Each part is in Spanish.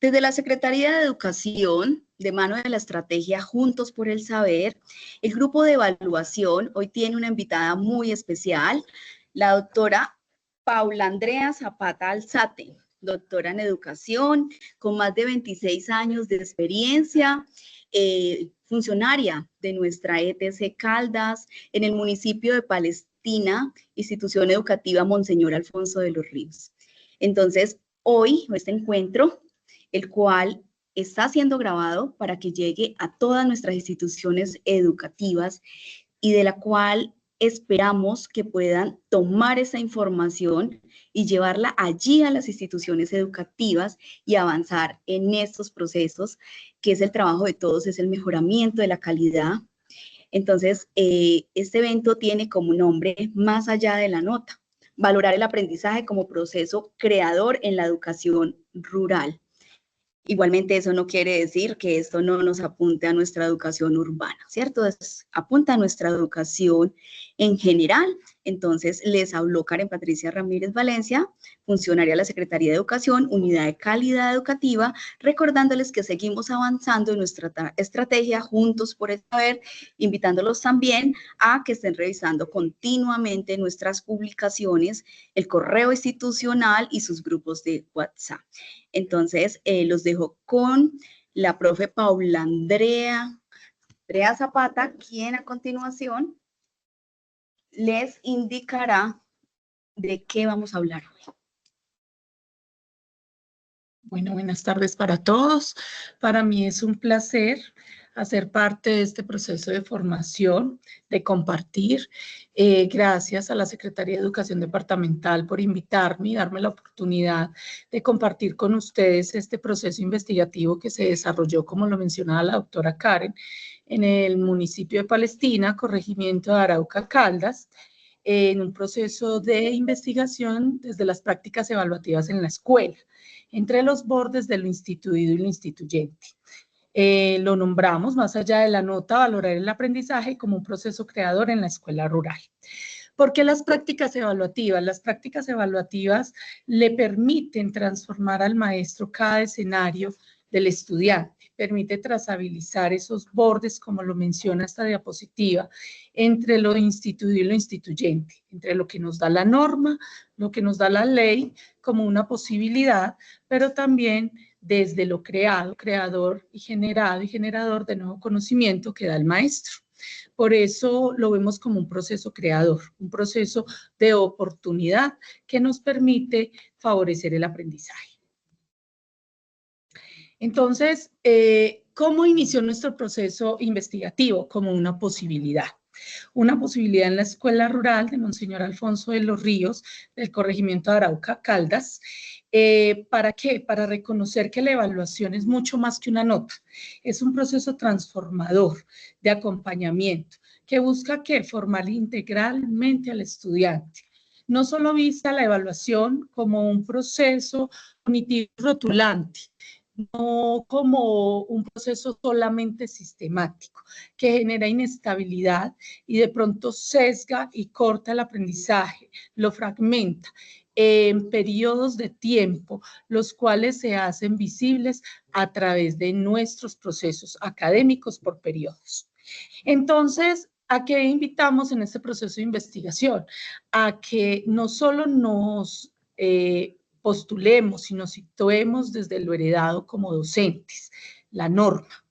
Desde la Secretaría de Educación, de mano de la estrategia Juntos por el Saber, el grupo de evaluación hoy tiene una invitada muy especial, la doctora Paula Andrea Zapata Alzate, doctora en educación, con más de 26 años de experiencia, funcionaria de nuestra ETC Caldas, en el municipio de Palestina, institución educativa Monseñor Alfonso de los Ríos. Entonces, hoy, este encuentro, el cual está siendo grabado para que llegue a todas nuestras instituciones educativas y de la cual esperamos que puedan tomar esa información y llevarla allí a las instituciones educativas y avanzar en estos procesos, que es el trabajo de todos, es el mejoramiento de la calidad. Entonces, este evento tiene como nombre Más allá de la nota, valorar el aprendizaje como proceso creador en la educación rural. Igualmente, eso no quiere decir que esto no nos apunte a nuestra educación urbana, ¿cierto? Apunta a nuestra educación en general. Entonces, les habló Karen Patricia Ramírez Valencia, funcionaria de la Secretaría de Educación, Unidad de Calidad Educativa, recordándoles que seguimos avanzando en nuestra estrategia Juntos por el Saber, invitándolos también a que estén revisando continuamente nuestras publicaciones, el correo institucional y sus grupos de WhatsApp. Entonces, los dejo con la profe Paula Andrea Zapata, quien a continuación les indicará de qué vamos a hablar hoy. Bueno, buenas tardes para todos. Para mí es un placer hacer parte de este proceso de formación, de compartir. Gracias a la Secretaría de Educación Departamental por invitarme y darme la oportunidad de compartir con ustedes este proceso investigativo que se desarrolló, como lo mencionaba la doctora Karen, en el municipio de Palestina, corregimiento de Arauca Caldas, en un proceso de investigación desde las prácticas evaluativas en la escuela, entre los bordes de lo instituido y lo instituyente. Lo nombramos, más allá de la nota, valorar el aprendizaje como un proceso creador en la escuela rural. ¿Por qué las prácticas evaluativas? Las prácticas evaluativas le permiten transformar al maestro cada escenario del estudiante, permite trazabilizar esos bordes, como lo menciona esta diapositiva, entre lo instituido y lo instituyente, entre lo que nos da la norma, lo que nos da la ley como una posibilidad, pero también desde lo creado, creador y generador de nuevo conocimiento que da el maestro. Por eso lo vemos como un proceso creador, un proceso de oportunidad que nos permite favorecer el aprendizaje. Entonces, ¿cómo inició nuestro proceso investigativo? Como una posibilidad en la escuela rural de Monseñor Alfonso de los Ríos, del corregimiento de Arauca Caldas. ¿Para qué? Para reconocer que la evaluación es mucho más que una nota, es un proceso transformador de acompañamiento que busca que formar integralmente al estudiante. No solo vista la evaluación como un proceso cognitivo rotulante, no como un proceso solamente sistemático que genera inestabilidad y de pronto sesga y corta el aprendizaje, lo fragmenta en periodos de tiempo, los cuales se hacen visibles a través de nuestros procesos académicos por periodos. Entonces, ¿a qué invitamos en este proceso de investigación? A que no solo nos postulemos y nos situemos desde lo heredado como docentes, la norma,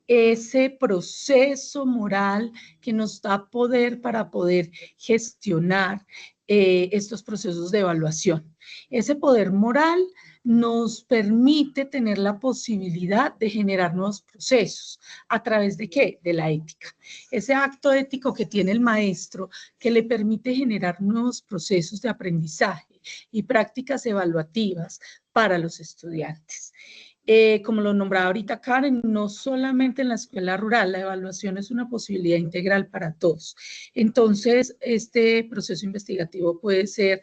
ese proceso moral que nos da poder para poder gestionar estos procesos de evaluación. Ese poder moral nos permite tener la posibilidad de generar nuevos procesos. ¿A través de qué? De la ética. Ese acto ético que tiene el maestro que le permite generar nuevos procesos de aprendizaje y prácticas evaluativas para los estudiantes. Como lo nombraba ahorita Karen, no solamente en la escuela rural, la evaluación es una posibilidad integral para todos. Entonces, este proceso investigativo puede ser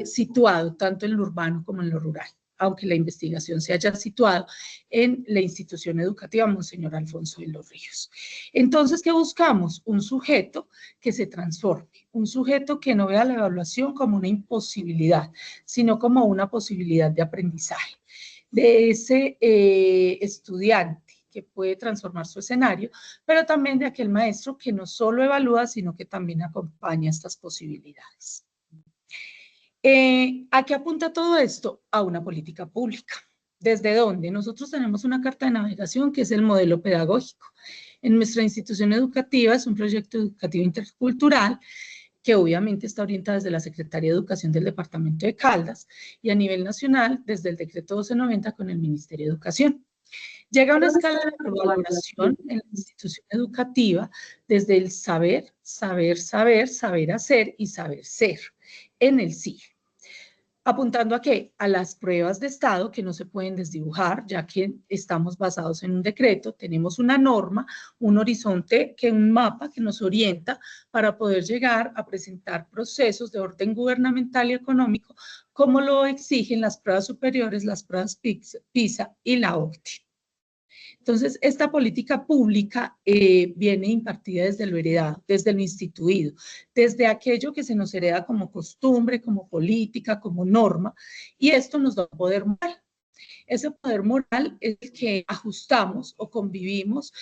situado tanto en lo urbano como en lo rural, aunque la investigación se haya situado en la institución educativa Monseñor Alfonso de los Ríos. Entonces, ¿qué buscamos? Un sujeto que se transforme, un sujeto que no vea la evaluación como una imposibilidad, sino como una posibilidad de aprendizaje. de ese estudiante que puede transformar su escenario, pero también de aquel maestro que no solo evalúa, sino que también acompaña estas posibilidades. ¿A qué apunta todo esto? A una política pública. ¿Desde dónde? Nosotros tenemos una carta de navegación que es el modelo pedagógico. En nuestra institución educativa es un proyecto educativo intercultural que obviamente está orientada desde la Secretaría de Educación del Departamento de Caldas y a nivel nacional desde el decreto 1290 con el Ministerio de Educación. Llega a una escala de valoración en la institución educativa desde el saber, saber, saber, saber hacer y saber ser en el SIG. Apuntando a qué? A las pruebas de estado que no se pueden desdibujar, ya que estamos basados en un decreto, tenemos una norma, un horizonte, un mapa que nos orienta para poder llegar a presentar procesos de orden gubernamental y económico, como lo exigen las pruebas superiores, las pruebas PISA y la OCDE. Entonces, esta política pública viene impartida desde lo heredado, desde lo instituido, desde aquello que se nos hereda como costumbre, como política, como norma, y esto nos da poder moral. Ese poder moral es el que ajustamos o convivimos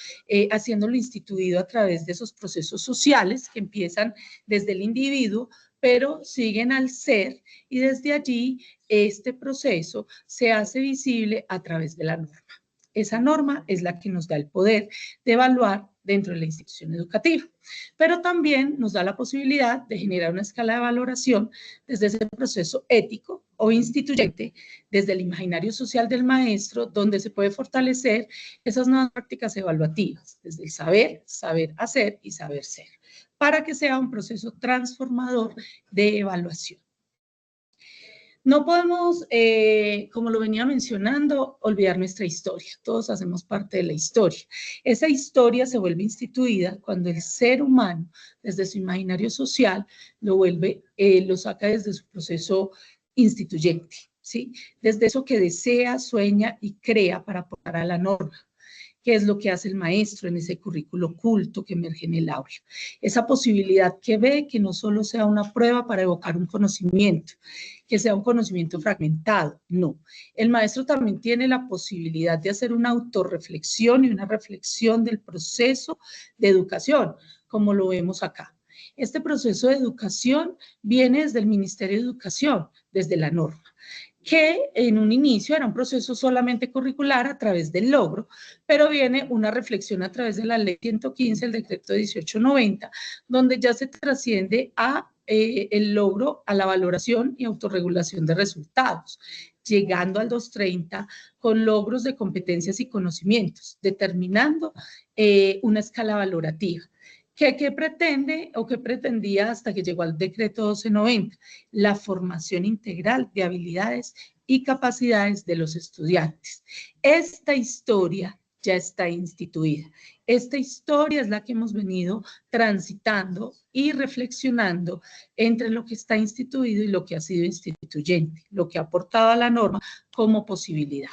haciéndolo instituido a través de esos procesos sociales que empiezan desde el individuo, pero siguen al ser y desde allí este proceso se hace visible a través de la norma. Esa norma es la que nos da el poder de evaluar dentro de la institución educativa, pero también nos da la posibilidad de generar una escala de valoración desde ese proceso ético o instituyente, desde el imaginario social del maestro, donde se puede fortalecer esas nuevas prácticas evaluativas, desde el saber, saber hacer y saber ser, para que sea un proceso transformador de evaluación. No podemos, como lo venía mencionando, olvidar nuestra historia. Todos hacemos parte de la historia. Esa historia se vuelve instituida cuando el ser humano, desde su imaginario social, lo saca desde su proceso instituyente, ¿sí? Desde eso que desea, sueña y crea para aportar a la norma. ¿Qué es lo que hace el maestro en ese currículo oculto que emerge en el aula? Esa posibilidad que ve que no solo sea una prueba para evocar un conocimiento, que sea un conocimiento fragmentado, no. El maestro también tiene la posibilidad de hacer una autorreflexión y una reflexión del proceso de educación, como lo vemos acá. Este proceso de educación viene desde el Ministerio de Educación, desde la norma, que en un inicio era un proceso solamente curricular a través del logro, pero viene una reflexión a través de la ley 115, el decreto 1890, donde ya se trasciende a el logro, a la valoración y autorregulación de resultados, llegando al 230 con logros de competencias y conocimientos, determinando una escala valorativa. ¿Qué pretende o qué pretendía hasta que llegó al decreto 1290? La formación integral de habilidades y capacidades de los estudiantes. Esta historia ya está instituida. Esta historia es la que hemos venido transitando y reflexionando entre lo que está instituido y lo que ha sido instituyente, lo que ha aportado a la norma como posibilidad.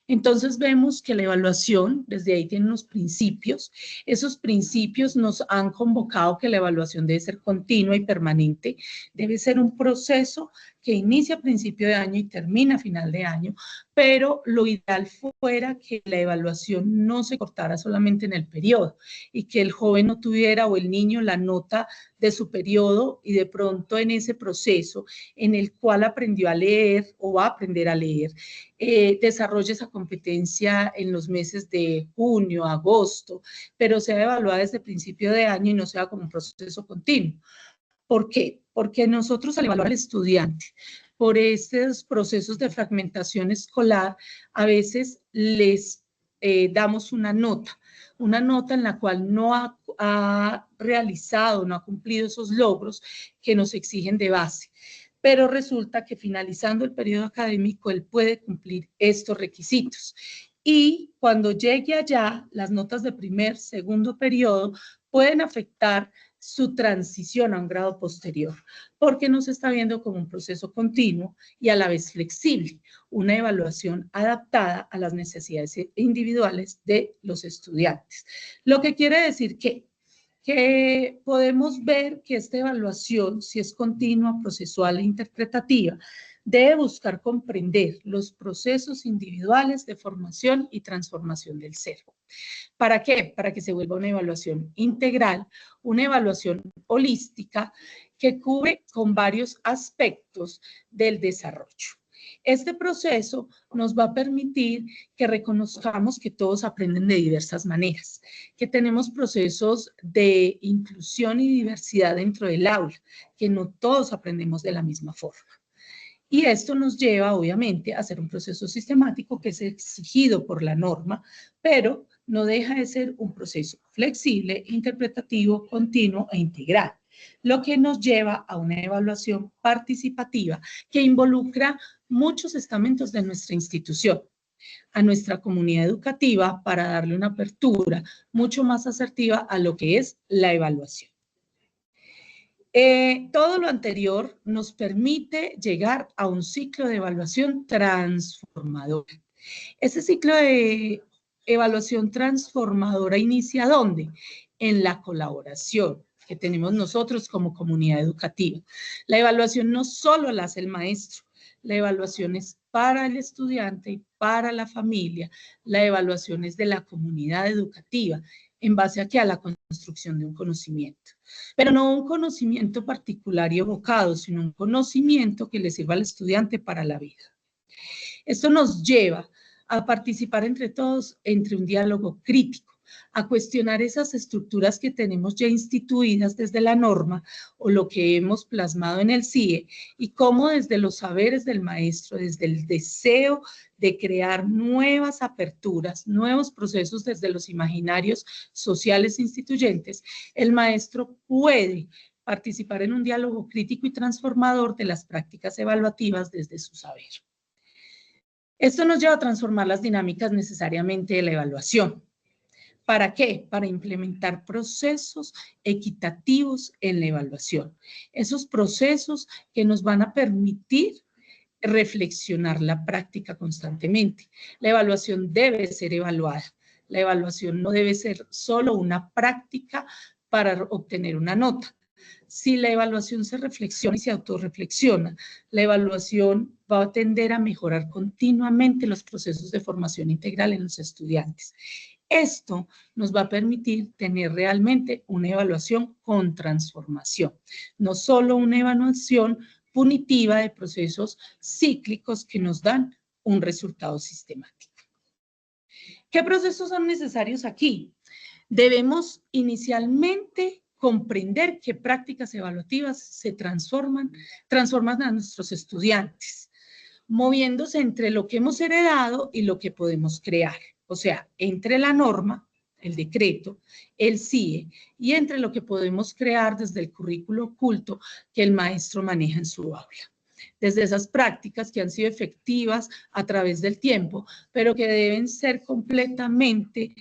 Entonces vemos que la evaluación, desde ahí tiene unos principios. Esos principios nos han convocado que la evaluación debe ser continua y permanente, debe ser un proceso que inicia a principio de año y termina a final de año, pero lo ideal fuera que la evaluación no se cortara solamente en el periodo y que el joven no tuviera o el niño la nota de su periodo y de pronto en ese proceso en el cual aprendió a leer o va a aprender a leer, desarrolle esa competencia en los meses de junio, agosto, pero sea evaluada desde principio de año y no sea como un proceso continuo. ¿Por qué? Porque nosotros al evaluar al estudiante por estos procesos de fragmentación escolar, a veces les damos una nota en la cual no ha realizado, no ha cumplido esos logros que nos exigen de base. Pero resulta que finalizando el periodo académico, él puede cumplir estos requisitos. Y cuando llegue allá, las notas de primer, segundo periodo pueden afectar su transición a un grado posterior, porque no se está viendo como un proceso continuo y a la vez flexible, una evaluación adaptada a las necesidades individuales de los estudiantes. Lo que quiere decir que que podemos ver que esta evaluación, si es continua, procesual e interpretativa, debe buscar comprender los procesos individuales de formación y transformación del ser. ¿Para qué? Para que se vuelva una evaluación integral, una evaluación holística que cubre con varios aspectos del desarrollo. Este proceso nos va a permitir que reconozcamos que todos aprenden de diversas maneras, que tenemos procesos de inclusión y diversidad dentro del aula, que no todos aprendemos de la misma forma. Y esto nos lleva, obviamente, a hacer un proceso sistemático que es exigido por la norma, pero no deja de ser un proceso flexible, interpretativo, continuo e integral, lo que nos lleva a una evaluación participativa que involucra muchos estamentos de nuestra institución, a nuestra comunidad educativa, para darle una apertura mucho más asertiva a lo que es la evaluación. Todo lo anterior nos permite llegar a un ciclo de evaluación transformador. Ese ciclo de evaluación transformadora inicia ¿dónde? En la colaboración que tenemos nosotros como comunidad educativa. La evaluación no solo la hace el maestro, la evaluación es para el estudiante y para la familia, la evaluación es de la comunidad educativa, en base a ¿qué? A la construcción de un conocimiento. Pero no un conocimiento particular y evocado, sino un conocimiento que le sirva al estudiante para la vida. Esto nos lleva a participar entre todos, entre un diálogo crítico, a cuestionar esas estructuras que tenemos ya instituidas desde la norma o lo que hemos plasmado en el CIE, y cómo desde los saberes del maestro, desde el deseo de crear nuevas aperturas, nuevos procesos desde los imaginarios sociales instituyentes, el maestro puede participar en un diálogo crítico y transformador de las prácticas evaluativas desde su saber. Esto nos lleva a transformar las dinámicas necesariamente de la evaluación. ¿Para qué? Para implementar procesos equitativos en la evaluación. Esos procesos que nos van a permitir reflexionar la práctica constantemente. La evaluación debe ser evaluada. La evaluación no debe ser solo una práctica para obtener una nota. Si la evaluación se reflexiona y se autorreflexiona, la evaluación va a tender a mejorar continuamente los procesos de formación integral en los estudiantes. Esto nos va a permitir tener realmente una evaluación con transformación, no solo una evaluación punitiva de procesos cíclicos que nos dan un resultado sistemático. ¿Qué procesos son necesarios aquí? Debemos inicialmente comprender qué prácticas evaluativas se transforman a nuestros estudiantes, moviéndose entre lo que hemos heredado y lo que podemos crear. O sea, entre la norma, el decreto, el CIE, y entre lo que podemos crear desde el currículo oculto que el maestro maneja en su aula. Desde esas prácticas que han sido efectivas a través del tiempo, pero que deben ser completamente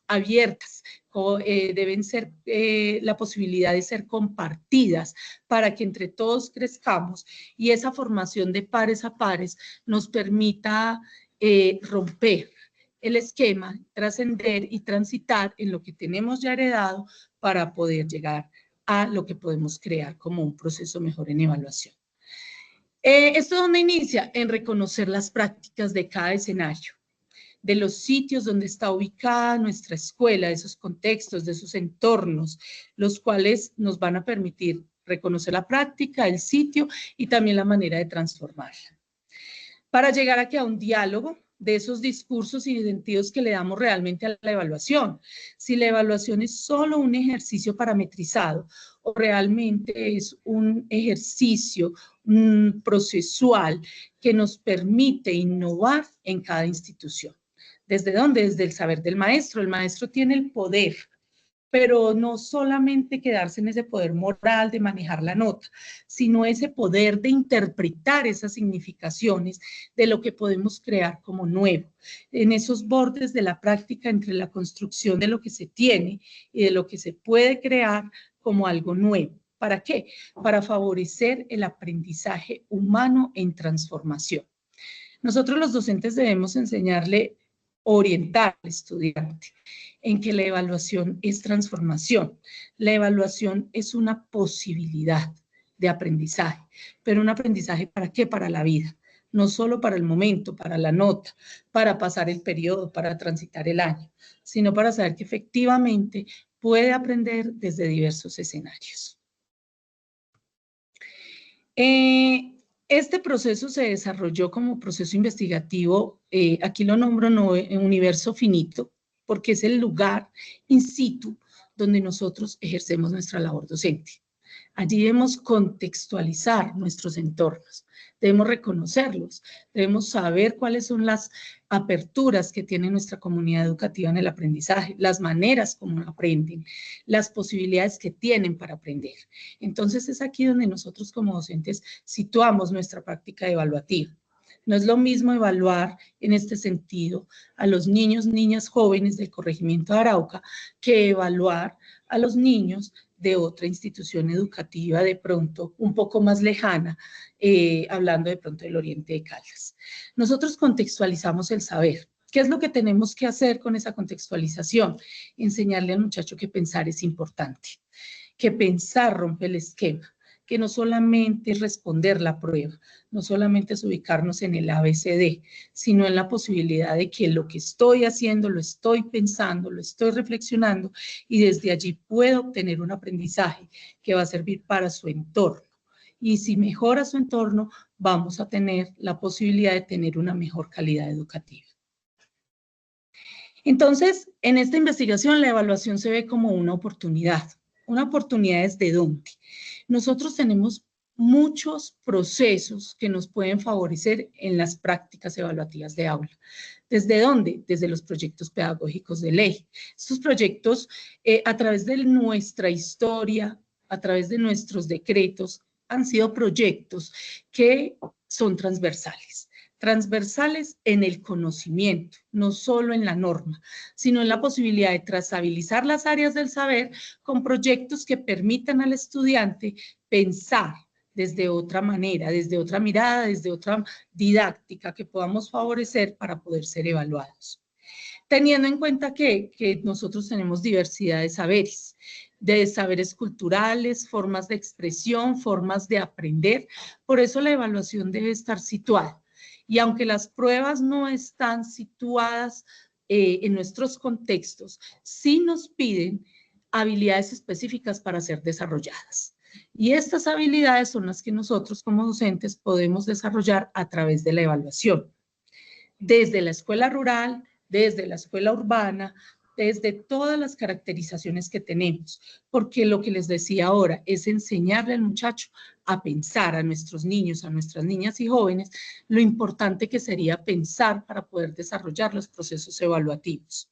abiertas, deben ser la posibilidad de ser compartidas para que entre todos crezcamos y esa formación de pares a pares nos permita romper el esquema, trascender y transitar en lo que tenemos ya heredado para poder llegar a lo que podemos crear como un proceso mejor en evaluación. ¿Esto dónde inicia? En reconocer las prácticas de cada escenario, de los sitios donde está ubicada nuestra escuela, de esos contextos, de esos entornos, los cuales nos van a permitir reconocer la práctica, el sitio y también la manera de transformarla. Para llegar aquí a un diálogo de esos discursos y sentidos que le damos realmente a la evaluación. Si la evaluación es solo un ejercicio parametrizado o realmente es un ejercicio procesual que nos permite innovar en cada institución. ¿Desde dónde? Desde el saber del maestro. El maestro tiene el poder, pero no solamente quedarse en ese poder moral de manejar la nota, sino ese poder de interpretar esas significaciones de lo que podemos crear como nuevo, en esos bordes de la práctica entre la construcción de lo que se tiene y de lo que se puede crear como algo nuevo. ¿Para qué? Para favorecer el aprendizaje humano en transformación. Nosotros los docentes debemos enseñarle, orientar al estudiante en que la evaluación es transformación. La evaluación es una posibilidad de aprendizaje, pero un aprendizaje ¿para qué? Para la vida, no solo para el momento, para la nota, para pasar el periodo, para transitar el año, sino para saber que efectivamente puede aprender desde diversos escenarios. Este proceso se desarrolló como proceso investigativo, aquí lo nombro Universo Finito, porque es el lugar in situ donde nosotros ejercemos nuestra labor docente. Allí debemos contextualizar nuestros entornos, debemos reconocerlos, debemos saber cuáles son las aperturas que tiene nuestra comunidad educativa en el aprendizaje, las maneras como aprenden, las posibilidades que tienen para aprender. Entonces es aquí donde nosotros como docentes situamos nuestra práctica evaluativa. No es lo mismo evaluar en este sentido a los niños, niñas, jóvenes del corregimiento de Arauca que evaluar a los niños de otra institución educativa de pronto un poco más lejana, hablando de pronto del Oriente de Caldas. Nosotros contextualizamos el saber. ¿Qué es lo que tenemos que hacer con esa contextualización? Enseñarle al muchacho que pensar es importante, que pensar rompe el esquema, que no solamente es responder la prueba, no solamente es ubicarnos en el ABCD, sino en la posibilidad de que lo que estoy haciendo, lo estoy pensando, lo estoy reflexionando y desde allí puedo obtener un aprendizaje que va a servir para su entorno. Y si mejora su entorno, vamos a tener la posibilidad de tener una mejor calidad educativa. Entonces, en esta investigación, la evaluación se ve como una oportunidad. ¿Una oportunidad desde dónde? Nosotros tenemos muchos procesos que nos pueden favorecer en las prácticas evaluativas de aula. ¿Desde dónde? Desde los proyectos pedagógicos de ley. Estos proyectos, a través de nuestra historia, a través de nuestros decretos, han sido proyectos que son transversales. Transversales en el conocimiento, no solo en la norma, sino en la posibilidad de trazabilizar las áreas del saber con proyectos que permitan al estudiante pensar desde otra manera, desde otra mirada, desde otra didáctica que podamos favorecer para poder ser evaluados. Teniendo en cuenta que nosotros tenemos diversidad de saberes culturales, formas de expresión, formas de aprender, por eso la evaluación debe estar situada. Y aunque las pruebas no están situadas en nuestros contextos, sí nos piden habilidades específicas para ser desarrolladas. Y estas habilidades son las que nosotros como docentes podemos desarrollar a través de la evaluación. Desde la escuela rural, desde la escuela urbana, desde todas las caracterizaciones que tenemos, porque lo que les decía ahora es enseñarle al muchacho a pensar, a nuestros niños, a nuestras niñas y jóvenes, lo importante que sería pensar para poder desarrollar los procesos evaluativos.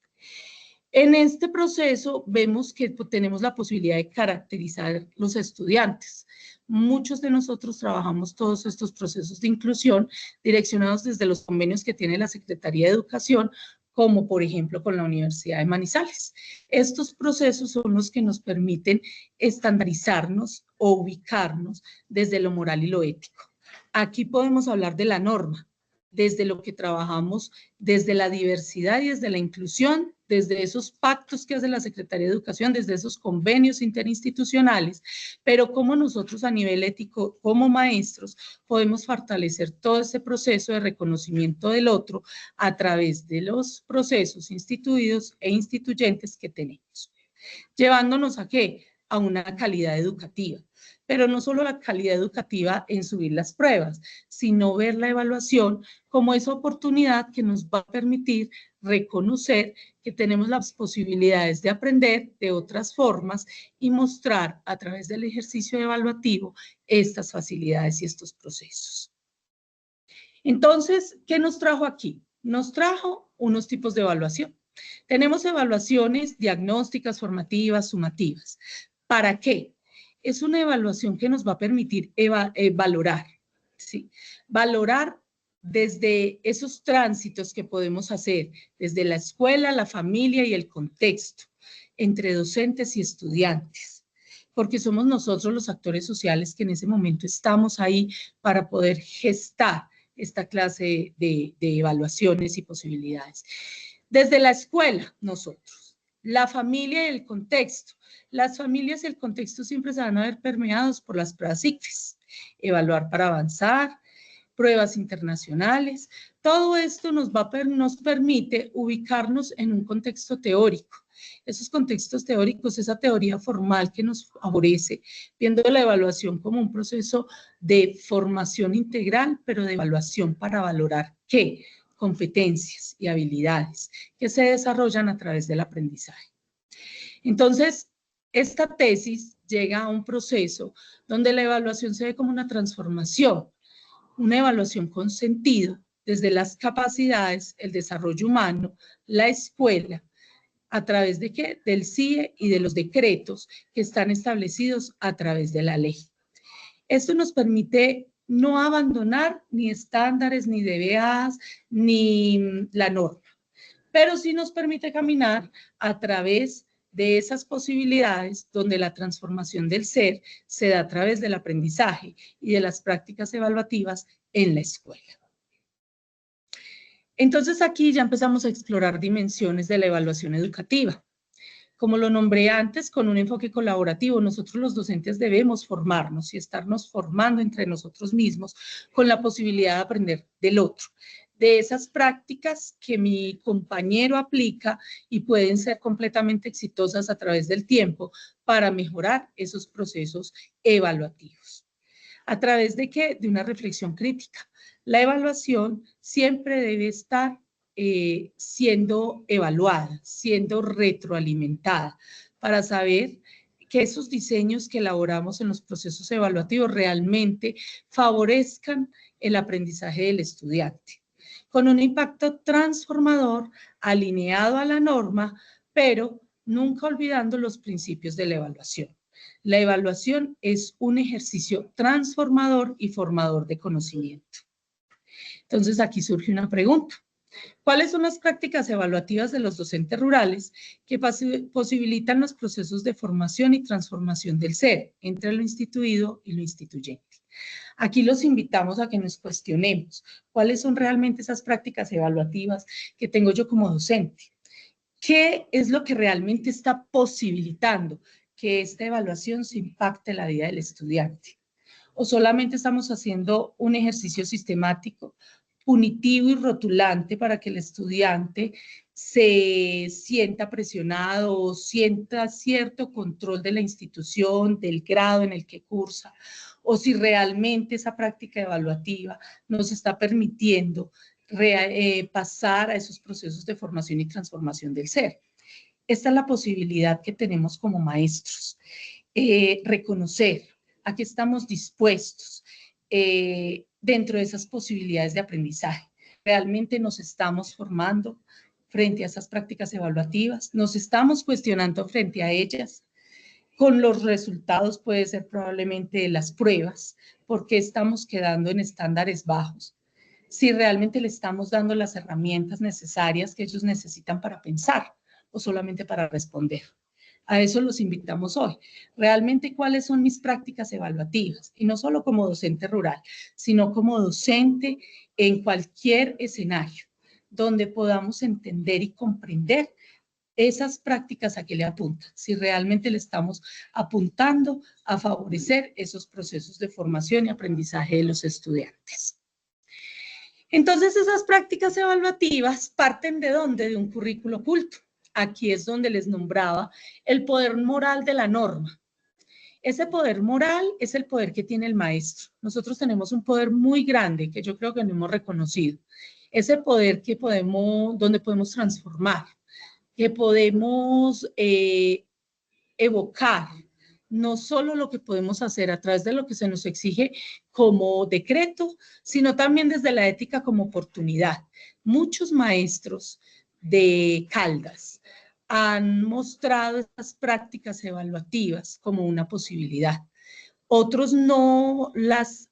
En este proceso vemos que tenemos la posibilidad de caracterizar los estudiantes. Muchos de nosotros trabajamos todos estos procesos de inclusión direccionados desde los convenios que tiene la Secretaría de Educación, como por ejemplo con la Universidad de Manizales. Estos procesos son los que nos permiten estandarizarnos o ubicarnos desde lo moral y lo ético. Aquí podemos hablar de la norma, desde lo que trabajamos, desde la diversidad y desde la inclusión, desde esos pactos que hace la Secretaría de Educación, desde esos convenios interinstitucionales, pero cómo nosotros a nivel ético, como maestros, podemos fortalecer todo ese proceso de reconocimiento del otro a través de los procesos instituidos e instituyentes que tenemos. Llevándonos ¿a qué? A una calidad educativa. Pero no solo la calidad educativa en subir las pruebas, sino ver la evaluación como esa oportunidad que nos va a permitir reconocer que tenemos las posibilidades de aprender de otras formas y mostrar a través del ejercicio evaluativo estas facilidades y estos procesos. Entonces, ¿qué nos trajo aquí? Nos trajo unos tipos de evaluación. Tenemos evaluaciones diagnósticas, formativas, sumativas. ¿Para qué? Es una evaluación que nos va a permitir valorar, ¿sí? Valorar desde esos tránsitos que podemos hacer, desde la escuela, la familia y el contexto, entre docentes y estudiantes, porque somos nosotros los actores sociales que en ese momento estamos ahí para poder gestar esta clase de evaluaciones y posibilidades. Desde la escuela, nosotros, La familia y el contexto. Las familias y el contexto siempre se van a ver permeados por las pruebas ICFES. Evaluar para avanzar, pruebas internacionales. Todo esto nos permite ubicarnos en un contexto teórico. Esos contextos teóricos, esa teoría formal que nos favorece, viendo la evaluación como un proceso de formación integral, pero de evaluación para valorar ¿qué? Competencias y habilidades que se desarrollan a través del aprendizaje. Entonces, esta tesis llega a un proceso donde la evaluación se ve como una transformación, una evaluación con sentido desde las capacidades, el desarrollo humano, la escuela, ¿a través de qué? Del CIE y de los decretos que están establecidos a través de la ley. Esto nos permite no abandonar ni estándares, ni DBAs, ni la norma, pero sí nos permite caminar a través de esas posibilidades donde la transformación del ser se da a través del aprendizaje y de las prácticas evaluativas en la escuela. Entonces aquí ya empezamos a explorar dimensiones de la evaluación educativa. Como lo nombré antes, con un enfoque colaborativo, nosotros los docentes debemos formarnos y estarnos formando entre nosotros mismos con la posibilidad de aprender del otro, de esas prácticas que mi compañero aplica y pueden ser completamente exitosas a través del tiempo para mejorar esos procesos evaluativos. ¿A través de qué? De una reflexión crítica. La evaluación siempre debe estar siendo evaluada, siendo retroalimentada, para saber que esos diseños que elaboramos en los procesos evaluativos realmente favorezcan el aprendizaje del estudiante, con un impacto transformador alineado a la norma, pero nunca olvidando los principios de la evaluación. La evaluación es un ejercicio transformador y formador de conocimiento. Entonces aquí surge una pregunta. ¿Cuáles son las prácticas evaluativas de los docentes rurales que posibilitan los procesos de formación y transformación del ser entre lo instituido y lo instituyente? Aquí los invitamos a que nos cuestionemos cuáles son realmente esas prácticas evaluativas que tengo yo como docente. ¿Qué es lo que realmente está posibilitando que esta evaluación se impacte en la vida del estudiante? ¿O solamente estamos haciendo un ejercicio sistemático, punitivo y rotulante para que el estudiante se sienta presionado o sienta cierto control de la institución, del grado en el que cursa, o si realmente esa práctica evaluativa nos está permitiendo pasar a esos procesos de formación y transformación del ser? Esta es la posibilidad que tenemos como maestros, reconocer a qué estamos dispuestos dentro de esas posibilidades de aprendizaje. ¿Realmente nos estamos formando frente a esas prácticas evaluativas? ¿Nos estamos cuestionando frente a ellas? Con los resultados puede ser probablemente de las pruebas, porque estamos quedando en estándares bajos. Si realmente le estamos dando las herramientas necesarias que ellos necesitan para pensar o solamente para responder. A eso los invitamos hoy. Realmente, ¿cuáles son mis prácticas evaluativas? Y no solo como docente rural, sino como docente en cualquier escenario, donde podamos entender y comprender esas prácticas a qué le apuntan, si realmente le estamos apuntando a favorecer esos procesos de formación y aprendizaje de los estudiantes. Entonces, esas prácticas evaluativas parten ¿de dónde? De un currículo oculto. Aquí es donde les nombraba el poder moral de la norma. Ese poder moral es el poder que tiene el maestro. Nosotros tenemos un poder muy grande que yo creo que no hemos reconocido. Ese poder que donde podemos transformar, que podemos evocar, no solo lo que podemos hacer a través de lo que se nos exige como decreto, sino también desde la ética como oportunidad. Muchos maestros de Caldas han mostrado estas prácticas evaluativas como una posibilidad. Otros no las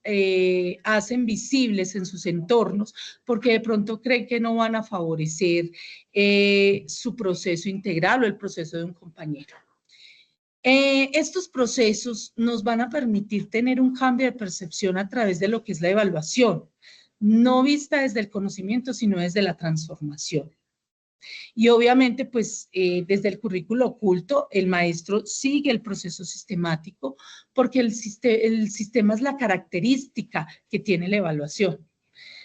hacen visibles en sus entornos porque de pronto creen que no van a favorecer su proceso integral o el proceso de un compañero. Estos procesos nos van a permitir tener un cambio de percepción a través de lo que es la evaluación, no vista desde el conocimiento, sino desde la transformación. Y obviamente, pues, desde el currículo oculto, el maestro sigue el proceso sistemático porque el sistema es la característica que tiene la evaluación.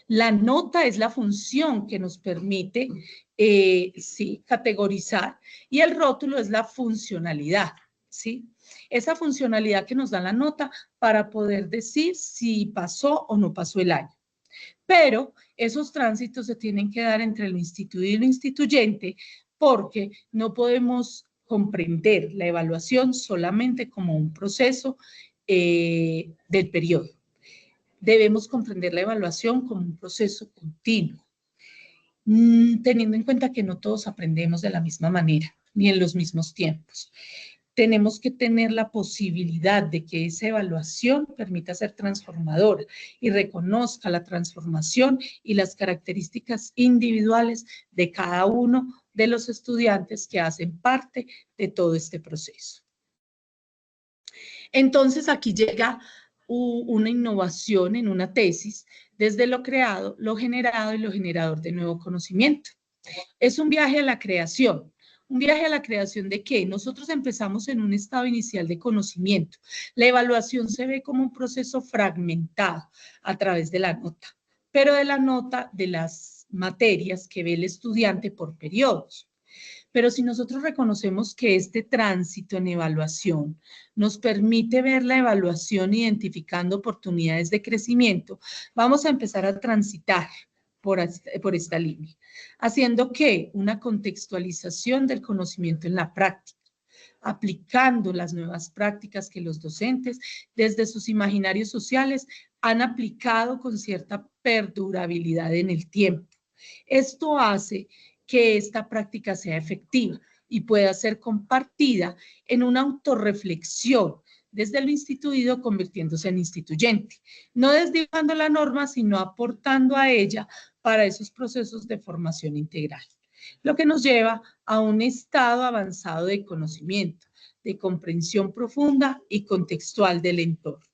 La nota es la función que nos permite sí, categorizar y el rótulo es la funcionalidad, ¿sí? Esa funcionalidad que nos da la nota para poder decir si pasó o no pasó el año. Pero esos tránsitos se tienen que dar entre lo instituido y lo instituyente porque no podemos comprender la evaluación solamente como un proceso del periodo. Debemos comprender la evaluación como un proceso continuo, teniendo en cuenta que no todos aprendemos de la misma manera ni en los mismos tiempos. Tenemos que tener la posibilidad de que esa evaluación permita ser transformadora y reconozca la transformación y las características individuales de cada uno de los estudiantes que hacen parte de todo este proceso. Entonces, aquí llega una innovación en una tesis desde lo creado, lo generado y lo generador de nuevo conocimiento. Es un viaje a la creación. ¿Un viaje a la creación de qué? Nosotros empezamos en un estado inicial de conocimiento. La evaluación se ve como un proceso fragmentado a través de la nota, pero de la nota de las materias que ve el estudiante por periodos. Pero si nosotros reconocemos que este tránsito en evaluación nos permite ver la evaluación identificando oportunidades de crecimiento, vamos a empezar a transitar por esta línea, haciendo que una contextualización del conocimiento en la práctica, aplicando las nuevas prácticas que los docentes desde sus imaginarios sociales han aplicado con cierta perdurabilidad en el tiempo. Esto hace que esta práctica sea efectiva y pueda ser compartida en una autorreflexión desde lo instituido convirtiéndose en instituyente, no desdibujando la norma, sino aportando a ella para esos procesos de formación integral, lo que nos lleva a un estado avanzado de conocimiento, de comprensión profunda y contextual del entorno.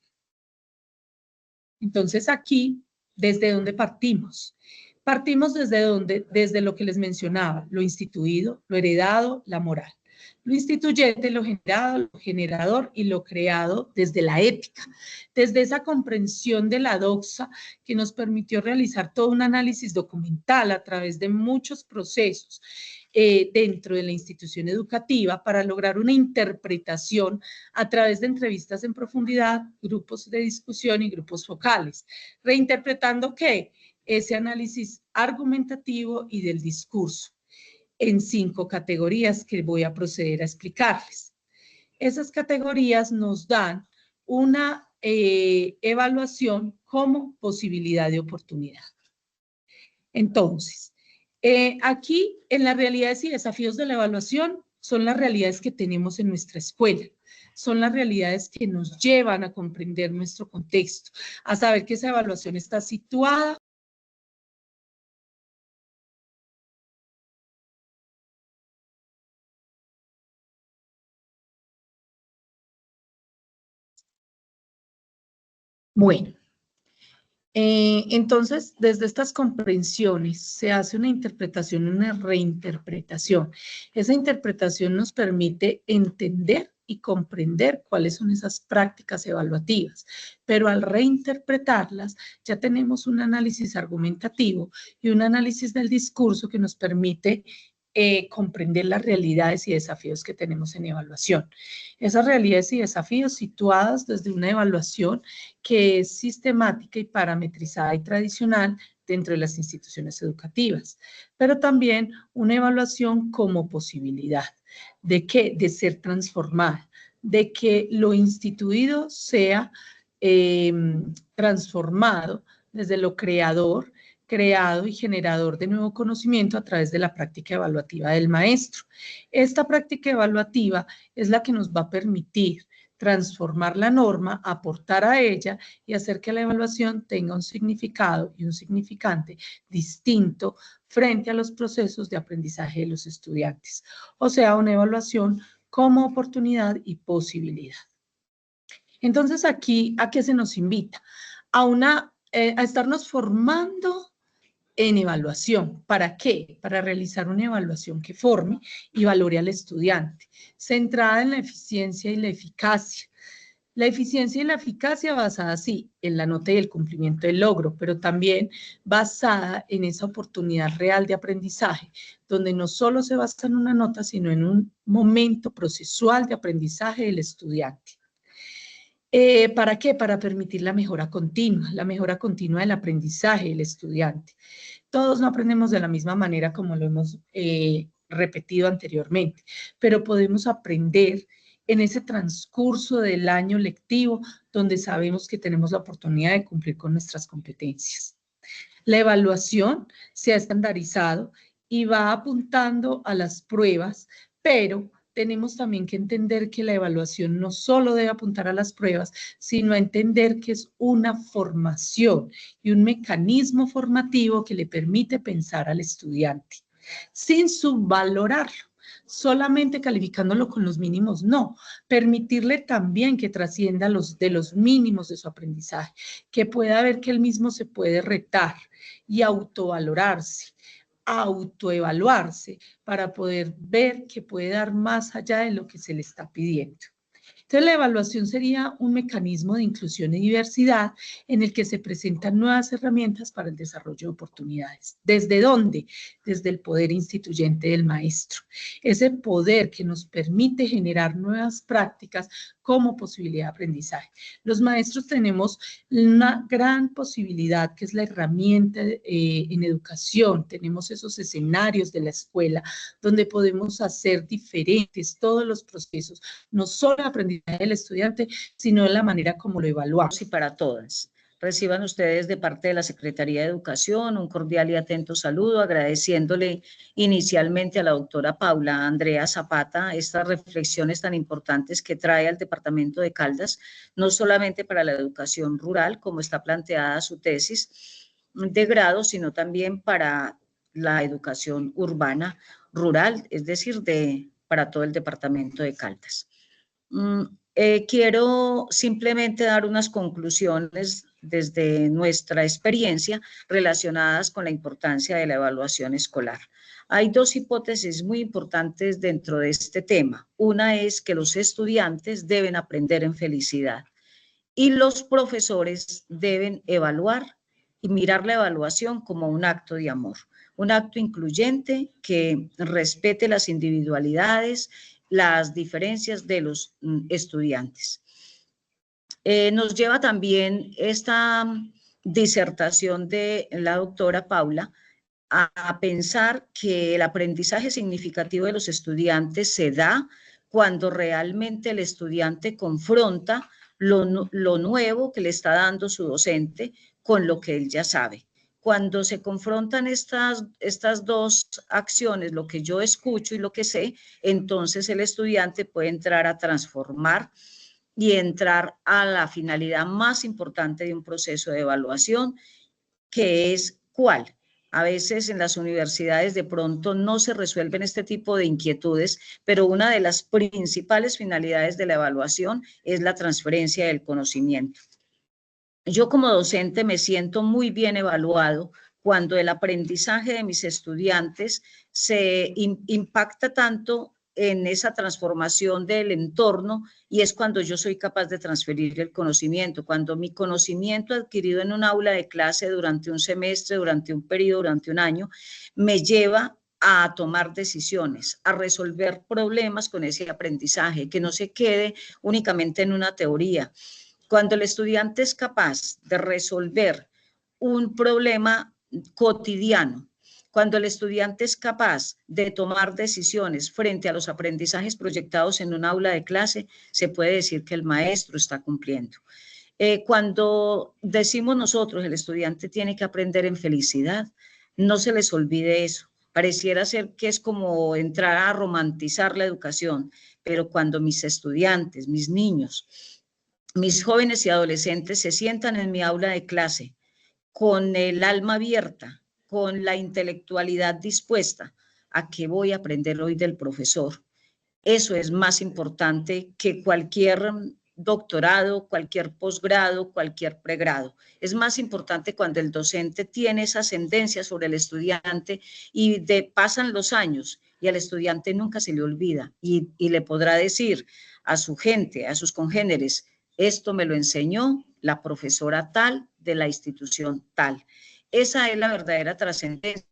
Entonces aquí, ¿desde dónde partimos? Partimos desde lo que les mencionaba, lo instituido, lo heredado, la moral. Lo instituyente, lo generado, lo generador y lo creado desde la ética, desde esa comprensión de la doxa que nos permitió realizar todo un análisis documental a través de muchos procesos dentro de la institución educativa para lograr una interpretación a través de entrevistas en profundidad, grupos de discusión y grupos focales. ¿Reinterpretando qué? Ese análisis argumentativo y del discurso en 5 categorías que voy a proceder a explicarles. Esas categorías nos dan una evaluación como posibilidad de oportunidad. Entonces, aquí en las realidades y desafíos de la evaluación son las realidades que tenemos en nuestra escuela, son las realidades que nos llevan a comprender nuestro contexto, a saber que esa evaluación está situada bueno. Entonces, desde estas comprensiones se hace una interpretación, una reinterpretación. Esa interpretación nos permite entender y comprender cuáles son esas prácticas evaluativas, pero al reinterpretarlas ya tenemos un análisis argumentativo y un análisis del discurso que nos permite comprender las realidades y desafíos que tenemos en evaluación. Esas realidades y desafíos situadas desde una evaluación que es sistemática y parametrizada y tradicional dentro de las instituciones educativas, pero también una evaluación como posibilidad de que de ser transformada, de que lo instituido sea transformado desde lo creado y generador de nuevo conocimiento a través de la práctica evaluativa del maestro. Esta práctica evaluativa es la que nos va a permitir transformar la norma, aportar a ella y hacer que la evaluación tenga un significado y un significante distinto frente a los procesos de aprendizaje de los estudiantes. O sea, una evaluación como oportunidad y posibilidad. Entonces, aquí, ¿a qué se nos invita? A estarnos formando en evaluación. ¿Para qué? Para realizar una evaluación que forme y valore al estudiante, centrada en la eficiencia y la eficacia. La eficiencia y la eficacia basada, sí, en la nota y el cumplimiento del logro, pero también basada en esa oportunidad real de aprendizaje, donde no solo se basa en una nota, sino en un momento procesual de aprendizaje del estudiante. ¿Para qué? Para permitir la mejora continua del aprendizaje del estudiante. Todos no aprendemos de la misma manera como lo hemos repetido anteriormente, pero podemos aprender en ese transcurso del año lectivo donde sabemos que tenemos la oportunidad de cumplir con nuestras competencias. La evaluación se ha estandarizado y va apuntando a las pruebas, pero tenemos también que entender que la evaluación no solo debe apuntar a las pruebas, sino a entender que es una formación y un mecanismo formativo que le permite pensar al estudiante, sin subvalorarlo, solamente calificándolo con los mínimos, no, permitirle también que trascienda de los mínimos de su aprendizaje, que pueda ver que él mismo se puede retar y autovalorarse, autoevaluarse para poder ver que puede dar más allá de lo que se le está pidiendo. Entonces, la evaluación sería un mecanismo de inclusión y diversidad en el que se presentan nuevas herramientas para el desarrollo de oportunidades. ¿Desde dónde? Desde el poder instituyente del maestro. Ese poder que nos permite generar nuevas prácticas como posibilidad de aprendizaje. Los maestros tenemos una gran posibilidad que es la herramienta en educación. Tenemos esos escenarios de la escuela donde podemos hacer diferentes todos los procesos, no solo aprendizaje del estudiante, sino de la manera como lo evaluamos. Y para todas. Reciban ustedes de parte de la Secretaría de Educación un cordial y atento saludo, agradeciéndole inicialmente a la doctora Paula Andrea Zapata estas reflexiones tan importantes que trae al Departamento de Caldas, no solamente para la educación rural, como está planteada su tesis de grado, sino también para la educación urbana rural, es decir, para todo el Departamento de Caldas. Quiero simplemente dar unas conclusiones desde nuestra experiencia relacionadas con la importancia de la evaluación escolar. Hay dos hipótesis muy importantes dentro de este tema. Una es que los estudiantes deben aprender en felicidad y los profesores deben evaluar y mirar la evaluación como un acto de amor, un acto incluyente que respete las individualidades, las diferencias de los estudiantes. Nos lleva también esta disertación de la doctora Paula a pensar que el aprendizaje significativo de los estudiantes se da cuando realmente el estudiante confronta lo nuevo que le está dando su docente con lo que él ya sabe. Cuando se confrontan estas dos acciones, lo que yo escucho y lo que sé, entonces el estudiante puede entrar a transformar y entrar a la finalidad más importante de un proceso de evaluación, que es ¿cuál? A veces en las universidades de pronto no se resuelven este tipo de inquietudes, pero una de las principales finalidades de la evaluación es la transferencia del conocimiento. Yo como docente me siento muy bien evaluado cuando el aprendizaje de mis estudiantes se impacta tanto en esa transformación del entorno y es cuando yo soy capaz de transferir el conocimiento, cuando mi conocimiento adquirido en un aula de clase durante un semestre, durante un periodo, durante un año, me lleva a tomar decisiones, a resolver problemas con ese aprendizaje, que no se quede únicamente en una teoría. Cuando el estudiante es capaz de resolver un problema cotidiano, cuando el estudiante es capaz de tomar decisiones frente a los aprendizajes proyectados en un aula de clase, se puede decir que el maestro está cumpliendo. Cuando decimos nosotros, el estudiante tiene que aprender en felicidad, no se les olvide eso. Pareciera ser que es como entrar a romantizar la educación, pero cuando mis estudiantes, mis niños, mis jóvenes y adolescentes se sientan en mi aula de clase con el alma abierta, con la intelectualidad dispuesta a qué voy a aprender hoy del profesor. Eso es más importante que cualquier doctorado, cualquier posgrado, cualquier pregrado. Es más importante cuando el docente tiene esa ascendencia sobre el estudiante y pasan los años y al estudiante nunca se le olvida y le podrá decir a su gente, a sus congéneres, esto me lo enseñó la profesora tal de la institución tal. Esa es la verdadera trascendencia